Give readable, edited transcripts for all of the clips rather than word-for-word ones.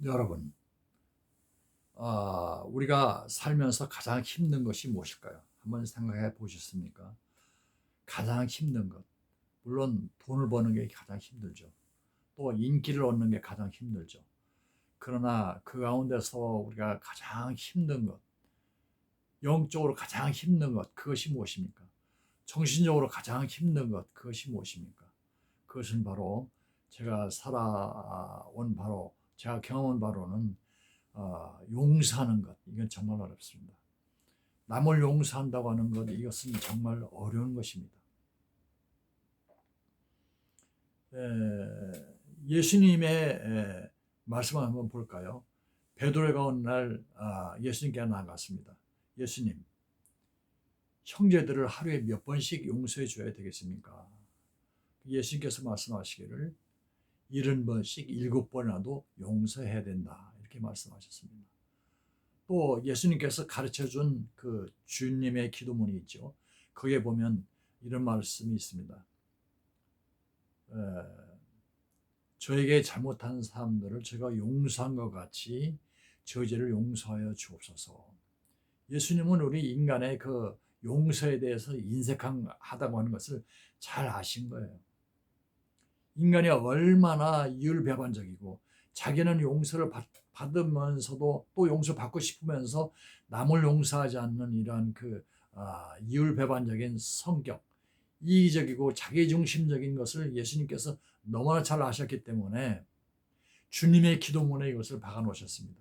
여러분, 우리가 살면서 가장 힘든 것이 무엇일까요? 한번 생각해 보셨습니까? 가장 힘든 것. 물론 돈을 버는 게 가장 힘들죠. 또 인기를 얻는 게 가장 힘들죠. 그러나 그 가운데서 우리가 가장 힘든 것, 영적으로 가장 힘든 것, 그것이 무엇입니까? 정신적으로 가장 힘든 것, 그것이 무엇입니까? 그것은 바로 제가 경험한 바로는 용서하는 것. 이건 정말 어렵습니다. 남을 용서한다고 하는 것, 이것은 정말 어려운 것입니다. 예수님의 말씀을 한번 볼까요? 베드로가 어느 날 예수님께 나아갔습니다. 예수님, 형제들을 하루에 몇 번씩 용서해 줘야 되겠습니까? 예수님께서 말씀하시기를 70번씩 7번이라도 용서해야 된다, 이렇게 말씀하셨습니다. 또 예수님께서 가르쳐준 그 주님의 기도문이 있죠. 거기에 보면 이런 말씀이 있습니다. 저에게 잘못한 사람들을 제가 용서한 것 같이 저희 죄를 용서하여 주옵소서. 예수님은 우리 인간의 그 용서에 대해서 인색하다고 하는 것을 잘 아신 거예요. 인간이 얼마나 이율배반적이고 자기는 용서를 받으면서도 또 용서받고 싶으면서 남을 용서하지 않는 이러한 이율배반적인 성격, 이기적이고 자기중심적인 것을 예수님께서 너무나 잘 아셨기 때문에 주님의 기도문에 이것을 박아 놓으셨습니다.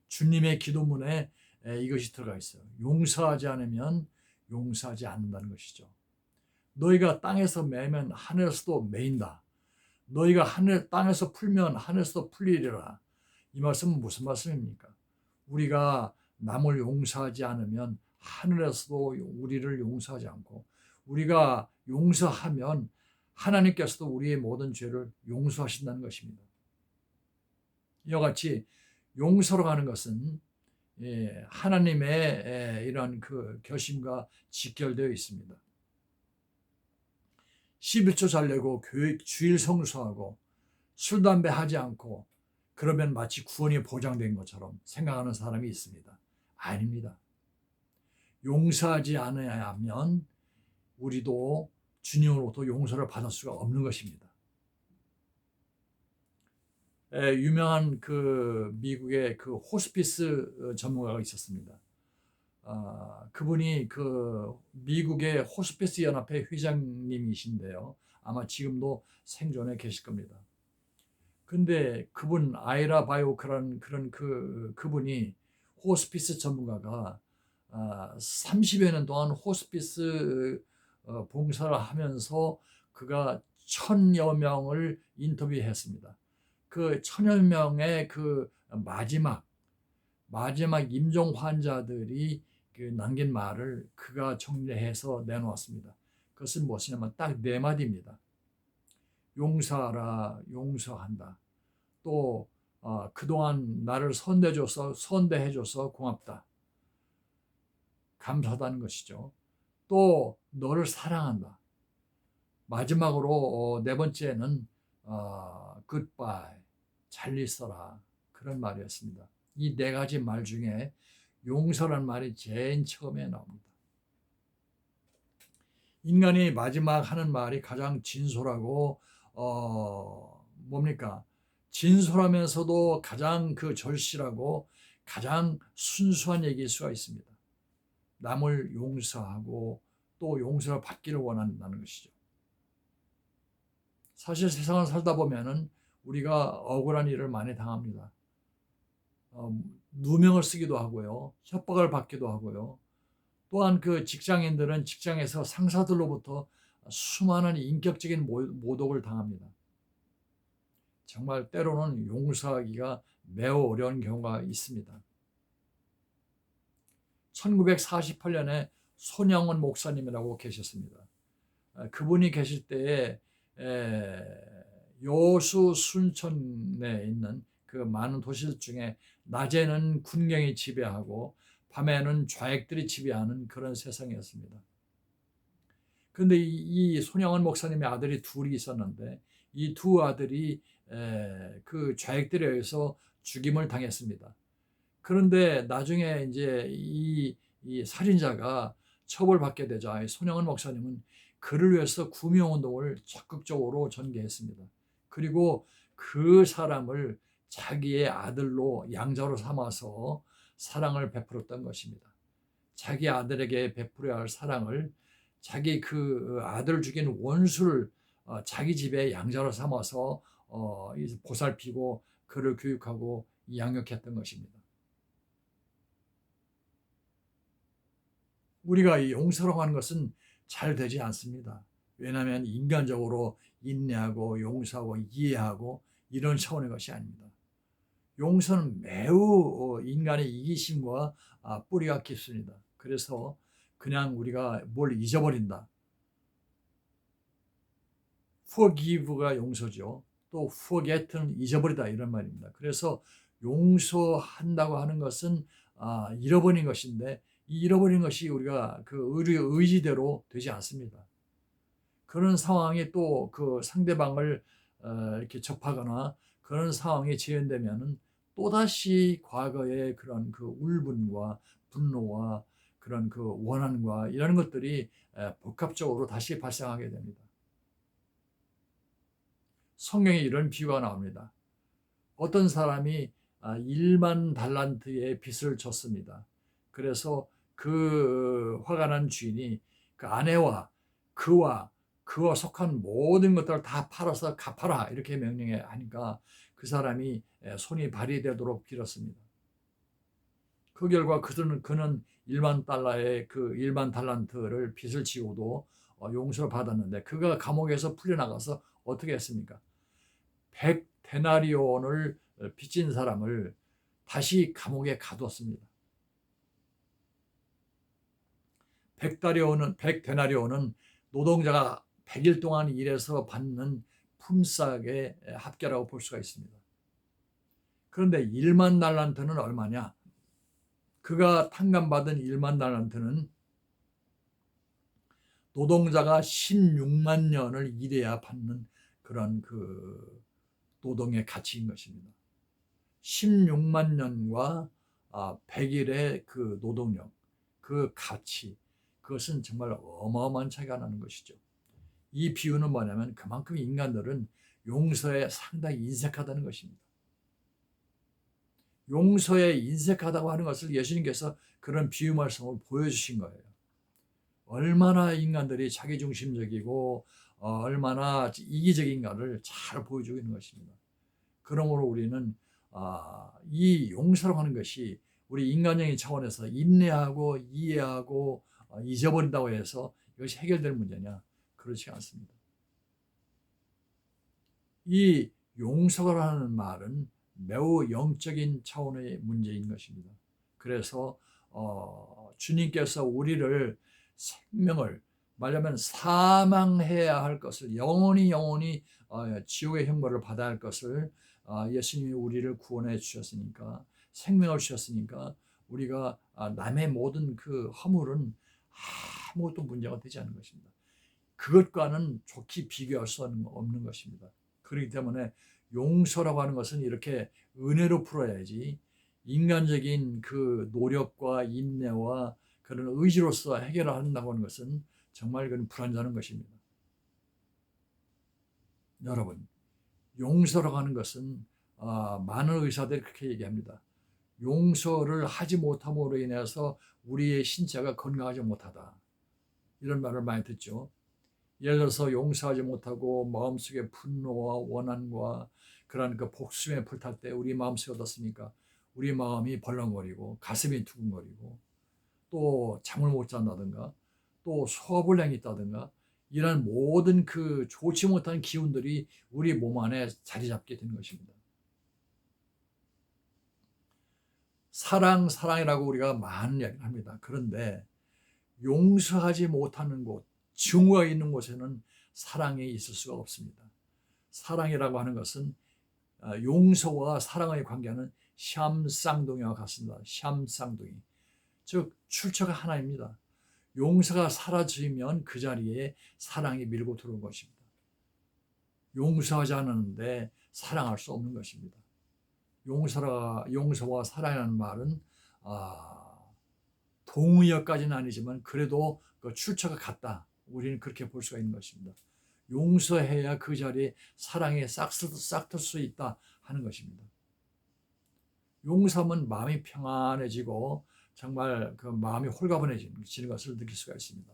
주님의 기도문에 이것이 들어가 있어요. 용서하지 않으면 용서하지 않는다는 것이죠. 너희가 땅에서 매면 하늘에서도 매인다. 너희가 땅에서 풀면 하늘에서도 풀리리라. 이 말씀은 무슨 말씀입니까? 우리가 남을 용서하지 않으면 하늘에서도 우리를 용서하지 않고, 우리가 용서하면 하나님께서도 우리의 모든 죄를 용서하신다는 것입니다. 이와 같이 용서로 가는 것은 하나님의 이런 그 결심과 직결되어 있습니다. 11조 잘 내고 주일 성수하고 술, 담배 하지 않고 그러면 마치 구원이 보장된 것처럼 생각하는 사람이 있습니다. 아닙니다. 용서하지 않으면 우리도 주님으로부터 용서를 받을 수가 없는 것입니다. 유명한 그 미국의 그 호스피스 전문가가 있었습니다. 그분이 그 미국의 호스피스 연합회 회장님이신데요. 아마 지금도 생존해 계실 겁니다. 근데 그분 아이라 바이오크라는 그런 그분이 호스피스 전문가가 30여 년 동안 호스피스 봉사를 하면서 그가 1000여 명을 인터뷰했습니다. 그 1000여 명의 그 마지막 임종 환자들이 그 남긴 말을 그가 정리해서 내놓았습니다. 그것은 무엇이냐면 딱 4마디입니다. 용서하라, 용서한다. 또 그동안 나를 선대해줘서 고맙다. 감사하다는 것이죠. 또 너를 사랑한다. 마지막으로 4번째는 goodbye, 잘 있어라, 그런 말이었습니다. 이 4가지 말 중에 용서란 말이 제일 처음에 나옵니다. 인간이 마지막 하는 말이 가장 진솔하고 뭡니까? 진솔하면서도 가장 그 절실하고 가장 순수한 얘기일 수가 있습니다. 남을 용서하고 또 용서를 받기를 원한다는 것이죠. 사실 세상을 살다 보면은 우리가 억울한 일을 많이 당합니다. 누명을 쓰기도 하고요. 협박을 받기도 하고요. 또한 그 직장인들은 직장에서 상사들로부터 수많은 인격적인 모독을 당합니다. 정말 때로는 용서하기가 매우 어려운 경우가 있습니다. 1948년에 손영원 목사님이라고 계셨습니다. 그분이 계실 때에 여수 순천에 있는 그 많은 도시들 중에 낮에는 군경이 지배하고 밤에는 좌익들이 지배하는 그런 세상이었습니다. 그런데 이 손영원 목사님의 아들이 둘이 있었는데 이 두 아들이 그 좌익들에 의해서 죽임을 당했습니다. 그런데 나중에 이제 이 살인자가 처벌받게 되자 손영은 목사님은 그를 위해서 구명운동을 적극적으로 전개했습니다. 그리고 그 사람을 자기의 아들로 양자로 삼아서 사랑을 베풀었던 것입니다. 자기 아들에게 베풀어야 할 사랑을 자기 그 아들을 죽인 원수를 자기 집에 양자로 삼아서 보살피고 그를 교육하고 양육했던 것입니다. 우리가 이 용서라고 하는 것은 잘 되지 않습니다. 왜냐하면 인간적으로 인내하고 용서하고 이해하고 이런 차원의 것이 아닙니다. 용서는 매우 인간의 이기심과 뿌리가 깊습니다. 그래서 그냥 우리가 뭘 잊어버린다. forgive가 용서죠. 또 forget는 잊어버리다 이런 말입니다. 그래서 용서한다고 하는 것은 잃어버린 것인데 이 잃어버린 것이 우리가 그 우리의 의지대로 되지 않습니다. 그런 상황이 또 그 상대방을 이렇게 접하거나 그런 상황이 재현되면은 또다시 과거의 그런 그 울분과 분노와 그런 그 원한과 이런 것들이 복합적으로 다시 발생하게 됩니다. 성경에 이런 비유가 나옵니다. 어떤 사람이 1만 달란트의 빚을 졌습니다. 그래서 그 화가 난 주인이 그 아내와 그와 속한 모든 것들을 다 팔아서 갚아라 이렇게 명령해 하니까 그 사람이 손이 발휘되도록 빌었습니다. 그 결과 그는 1만 달러의 그 1만 달란트를 빚을 지고도 용서를 받았는데 그가 감옥에서 풀려나가서 어떻게 했습니까? 100데나리온을 빚진 사람을 다시 감옥에 가두었습니다. 100데나리온은 노동자가 100일 동안 일해서 받는 품삯에 합계라고 볼 수가 있습니다. 그런데 1만 달란트는 얼마냐? 그가 탕감받은 1만 달란트는 노동자가 16만 년을 일해야 받는 그런 그 노동의 가치인 것입니다. 16만 년과 100일의 그 노동력, 그 가치, 그것은 정말 어마어마한 차이가 나는 것이죠. 이 비유는 뭐냐면 그만큼 인간들은 용서에 상당히 인색하다는 것입니다. 용서에 인색하다고 하는 것을 예수님께서 그런 비유 말씀을 보여주신 거예요. 얼마나 인간들이 자기중심적이고 얼마나 이기적인가를 잘 보여주고 있는 것입니다. 그러므로 우리는 이 용서라고 하는 것이 우리 인간적인 차원에서 인내하고 이해하고 잊어버린다고 해서 이것이 해결될 문제냐? 그렇지 않습니다. 이 용서라는 말은 매우 영적인 차원의 문제인 것입니다. 그래서 주님께서 우리를 생명을 말하면 사망해야 할 것을 영원히 지옥의 형벌을 받아야 할 것을 예수님이 우리를 구원해 주셨으니까 생명을 주셨으니까 우리가 남의 모든 그 허물은 아무것도 문제가 되지 않는 것입니다. 그것과는 좋게 비교할 수 없는 것입니다. 그렇기 때문에 용서라고 하는 것은 이렇게 은혜로 풀어야지 인간적인 그 노력과 인내와 그런 의지로서 해결한다고 하는 것은 정말 그건 불완전한 것입니다. 여러분, 용서라고 하는 것은 많은 의사들이 그렇게 얘기합니다. 용서를 하지 못함으로 인해서 우리의 신체가 건강하지 못하다. 이런 말을 많이 듣죠. 예를 들어서 용서하지 못하고 마음속에 분노와 원한과 그런 그 복수에 불탈 때 우리 마음속에 어떻습니까? 우리 마음이 벌렁거리고 가슴이 두근거리고 또 잠을 못 잔다든가 또 소화불량이 있다든가 이런 모든 그 좋지 못한 기운들이 우리 몸 안에 자리 잡게 되는 것입니다. 사랑이라고 우리가 많은 이야기를 합니다. 그런데 용서하지 못하는 곳, 증오가 있는 곳에는 사랑이 있을 수가 없습니다. 사랑이라고 하는 것은 용서와 사랑의 관계는 샴쌍둥이와 같습니다. 샴쌍둥이. 즉 출처가 하나입니다. 용서가 사라지면 그 자리에 사랑이 밀고 들어온 것입니다. 용서하지 않았는데 사랑할 수 없는 것입니다. 용서와 사랑이라는 말은 동의어까지는 아니지만 그래도 그 출처가 같다. 우리는 그렇게 볼 수가 있는 것입니다. 용서해야 그 자리에 사랑이 싹틀 수 있다 하는 것입니다. 용서하면 마음이 평안해지고 정말 그 마음이 홀가분해지는 것을 느낄 수가 있습니다.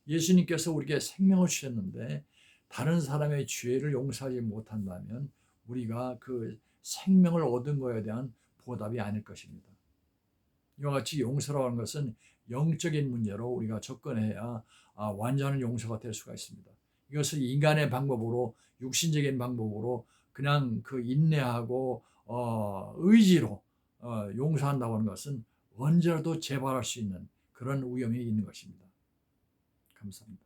예수님께서 우리에게 생명을 주셨는데 다른 사람의 죄를 용서하지 못한다면 우리가 그 생명을 얻은 것에 대한 보답이 아닐 것입니다. 이와 같이 용서라고 하는 것은 영적인 문제로 우리가 접근해야 완전한 용서가 될 수가 있습니다. 이것을 인간의 방법으로, 육신적인 방법으로 그냥 그 인내하고 의지로 용서한다고 하는 것은 언제라도 재발할 수 있는 그런 위험이 있는 것입니다. 감사합니다.